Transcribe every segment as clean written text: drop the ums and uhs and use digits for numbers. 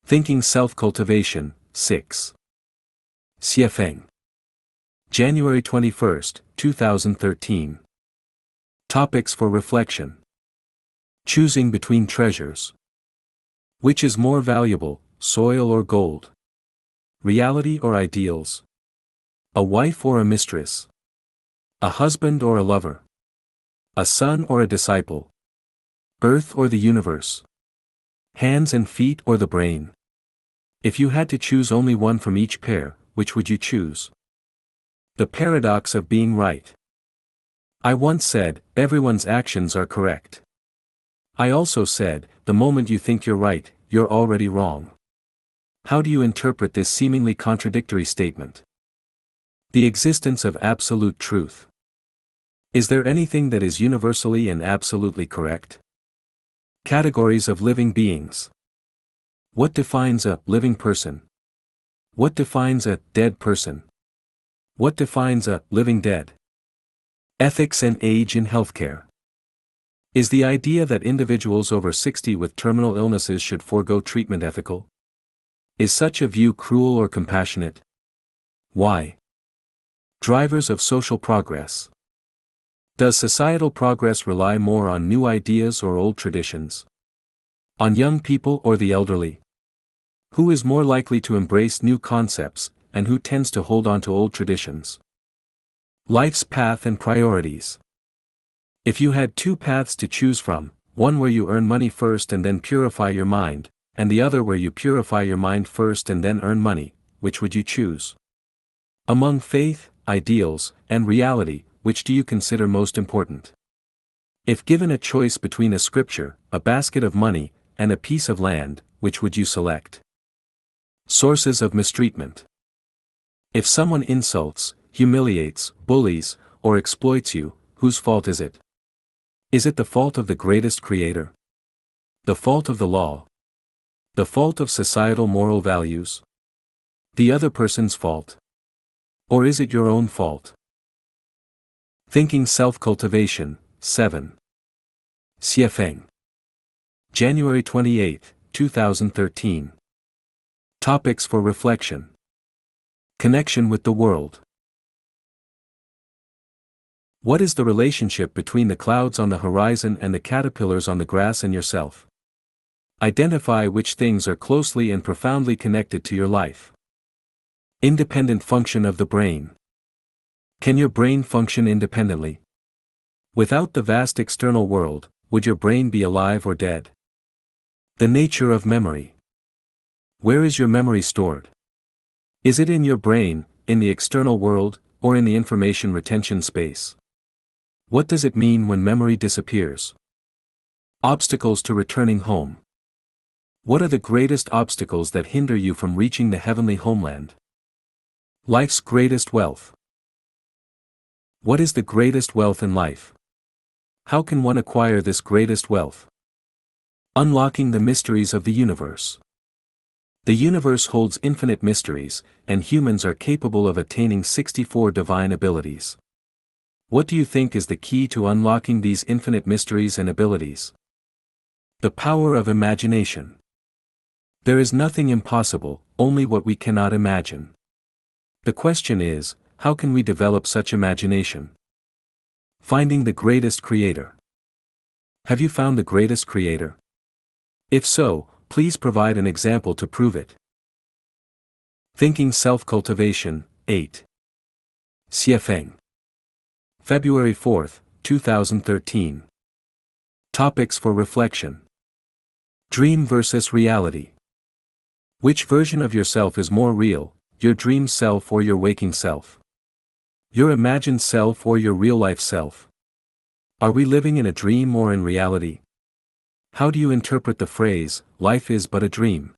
Thinking Self-Cultivation, 6. Xiefeng. January 21, 2013. Topics for reflection. Choosing between treasures. Which is more valuable, soil or gold? Reality or ideals? A wife or a mistress? A husband or a lover? A son or a disciple? Earth or the universe? Hands and feet or the brain? If you had to choose only one from each pair, which would you choose? The paradox of being right. I once said, everyone's actions are correct. I also said, the moment you think you're right, you're already wrong. How do you interpret this seemingly contradictory statement? The existence of absolute truth. Is there anything that is universally and absolutely correct? Categories of living beings. What defines a living person? What defines a dead person? What defines a living dead? Ethics and age in healthcare. Is the idea that individuals over 60 with terminal illnesses should forego treatment ethical? Is such a view cruel or compassionate? Why? Drivers of social progress. Does societal progress rely more on new ideas or old traditions? On young people or the elderly? Who is more likely to embrace new concepts, and who tends to hold on to old traditions? Life's path and priorities. If you had two paths to choose from, one where you earn money first and then purify your mind, and the other where you purify your mind first and then earn money, which would you choose? Among faith, ideals, and reality, which do you consider most important? If given a choice between a scripture, a basket of money, and a piece of land, which would you select? Sources of mistreatment. If someone insults, humiliates, bullies, or exploits you, whose fault is it? Is it the fault of the greatest creator? The fault of the law? The fault of societal moral values? The other person's fault? Or is it your own fault? Thinking Self-Cultivation, 7. Xiefeng. January 28, 2013. Topics for reflection. Connection with the world. What is the relationship between the clouds on the horizon and the caterpillars on the grass and yourself? Identify which things are closely and profoundly connected to your life. Independent function of the brain. Can your brain function independently? Without the vast external world, would your brain be alive or dead? The nature of memory. Where is your memory stored? Is it in your brain, in the external world, or in the information retention space? What does it mean when memory disappears? Obstacles to returning home. What are the greatest obstacles that hinder you from reaching the heavenly homeland? Life's greatest wealth. What is the greatest wealth in life? How can one acquire this greatest wealth? Unlocking the mysteries of the universe. The universe holds infinite mysteries, and humans are capable of attaining 64 divine abilities. What do you think is the key to unlocking these infinite mysteries and abilities? The power of imagination. There is nothing impossible, only what we cannot imagine. The question is, how can we develop such imagination? Finding the greatest creator. Have you found the greatest creator? If so, please provide an example to prove it. Thinking Self-Cultivation, 8. Xiefeng. February 4, 2013. Topics for reflection. Dream versus reality. Which version of yourself is more real, your dream self or your waking self? Your imagined self or your real-life self? Are we living in a dream or in reality? How do you interpret the phrase, life is but a dream?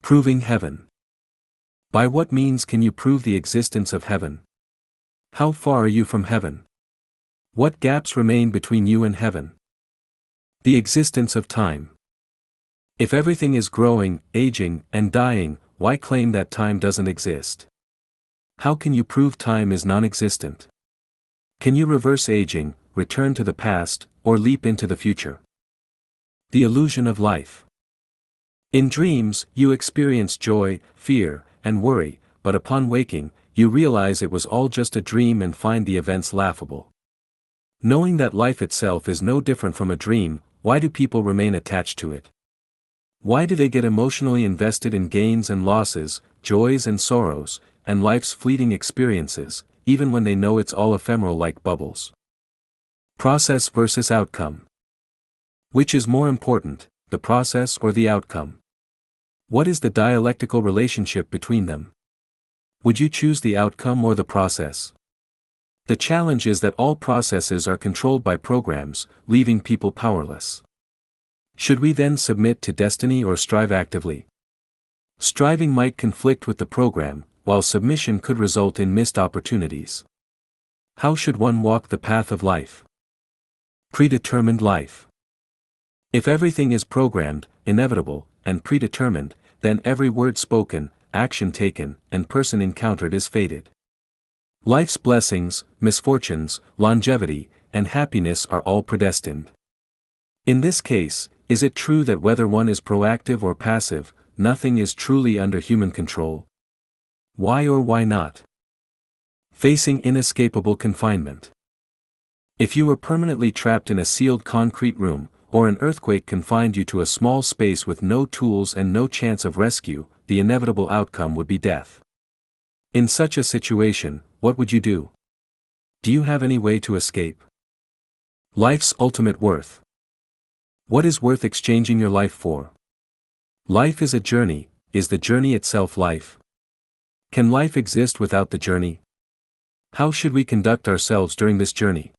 Proving heaven. By what means can you prove the existence of heaven? How far are you from heaven? What gaps remain between you and heaven? The existence of time. If everything is growing, aging, and dying, why claim that time doesn't exist? How can you prove time is non-existent? Can you reverse aging, return to the past, or leap into the future? The illusion of life. In dreams, you experience joy, fear, and worry, but upon waking, you realize it was all just a dream and find the events laughable. Knowing that life itself is no different from a dream, why do people remain attached to it? Why do they get emotionally invested in gains and losses, joys and sorrows, and life's fleeting experiences, even when they know it's all ephemeral like bubbles? Process versus outcome. Which is more important, the process or the outcome? What is the dialectical relationship between them? Would you choose the outcome or the process? The challenge is that all processes are controlled by programs, leaving people powerless. Should we then submit to destiny or strive actively? Striving might conflict with the program, while submission could result in missed opportunities. How should one walk the path of life? Predetermined life. If everything is programmed, inevitable, and predetermined, then every word spoken, action taken, and person encountered is fated. Life's blessings, misfortunes, longevity, and happiness are all predestined. In this case, is it true that whether one is proactive or passive, nothing is truly under human control? Why or why not? Facing inescapable confinement. If you were permanently trapped in a sealed concrete room, or an earthquake confined you to a small space with no tools and no chance of rescue, the inevitable outcome would be death. In such a situation, what would you do? Do you have any way to escape? Life's ultimate worth. What is worth exchanging your life for? Life is a journey. Is the journey itself life? Can life exist without the journey? How should we conduct ourselves during this journey?